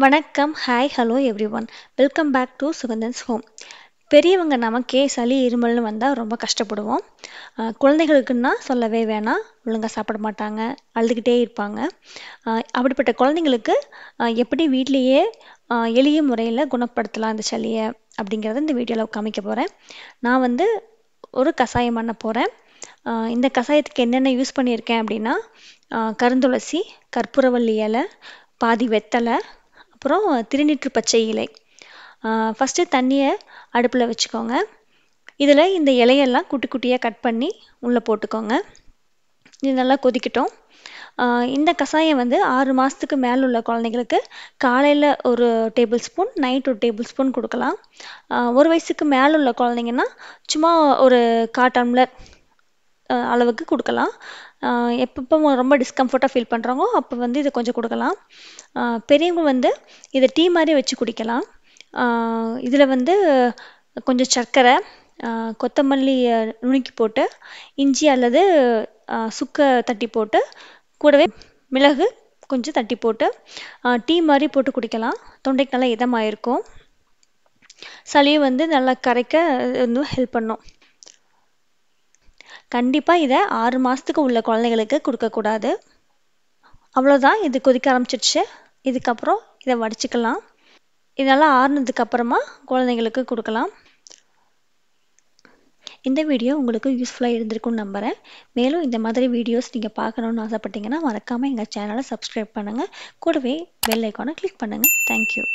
வணக்கம், hi, hello everyone. Welcome back to Suganthan's home. பெரியவங்க நமக்கே சளி இருமல்னு வந்தால் ரொம்ப கஷ்டப்படுவோம். குழந்தைகளுக்குன்னா சொல்லவே வேணாம், ஒழுங்காக சாப்பிட மாட்டாங்க, அழுதுகிட்டே இருப்பாங்க. அப்படிப்பட்ட குழந்தைங்களுக்கு எப்படி வீட்டிலேயே எளிய முறையில் குணப்படுத்தலாம் இந்த சளியை அப்படிங்கிறத இந்த வீடியோவில் காமிக்க போகிறேன். நான் வந்து ஒரு கஷாயம் பண்ண போகிறேன். இந்த கஷாயத்துக்கு என்னென்ன யூஸ் பண்ணியிருக்கேன் அப்படின்னா, கருந்துளசி, கற்பூரவள்ளி இலை, பாதி வெத்தலை, அப்புறம் திருநீற்று பச்சை இலை. ஃபஸ்ட்டு தண்ணியை அடுப்பில் வச்சுக்கோங்க. இதில் இந்த இலையெல்லாம் குட்டி குட்டியாக கட் பண்ணி உள்ளே போட்டுக்கோங்க. இது நல்லா கொதிக்கட்டும். இந்த கஷாயம் வந்து 6 மாதத்துக்கு மேலே உள்ள குழந்தைங்களுக்கு காலையில் ஒரு டேபிள் ஸ்பூன், நைட் ஒரு டேபிள் ஸ்பூன் கொடுக்கலாம். 1 வயசுக்கு மேலே உள்ள குழந்தைங்கன்னா சும்மா ஒரு 1/4 டம்ளர் அளவுக்கு கொடுக்கலாம். எப்பப்போ ரொம்ப டிஸ்கம்ஃபர்ட்டாக ஃபீல் பண்ணுறாங்களோ அப்போ வந்து இதை கொஞ்சம் கொடுக்கலாம். பெரியவங்க வந்து இதை டீ மாதிரி வச்சு குடிக்கலாம். இதில் வந்து கொஞ்சம் சர்க்கரை, கொத்தமல்லி நுணுக்கி போட்டு, இஞ்சி அல்லது சுக்கை தட்டி போட்டு, கூடவே மிளகு கொஞ்சம் தட்டி போட்டு டீ மாதிரி போட்டு குடிக்கலாம். தொண்டைக்கு நல்லா இதமாக இருக்கும். சளியை வந்து நல்லா கரைக்க வந்து ஹெல்ப் பண்ணும். கண்டிப்பாக இதை 6 மாதத்துக்கு உள்ள குழந்தைங்களுக்கு கொடுக்கக்கூடாது. அவ்வளோதான், இது கொதிக்க ஆரம்பிச்சிடுச்சு. இதுக்கப்புறம் இதை வடிச்சிக்கலாம். இதெல்லாம் ஆறுனதுக்கப்புறமா குழந்தைங்களுக்கு கொடுக்கலாம். இந்த வீடியோ உங்களுக்கு யூஸ்ஃபுல்லாக இருந்திருக்கும்னு நம்புகிறேன். மேலும் இந்த மாதிரி வீடியோஸ் நீங்கள் பார்க்கணுன்னு ஆசைப்பட்டீங்கன்னா மறக்காமல் எங்கள் சேனலை சப்ஸ்கிரைப் பண்ணுங்கள். கூடவே பெல் ஐக்கானை கிளிக் பண்ணுங்கள். தேங்க்யூ.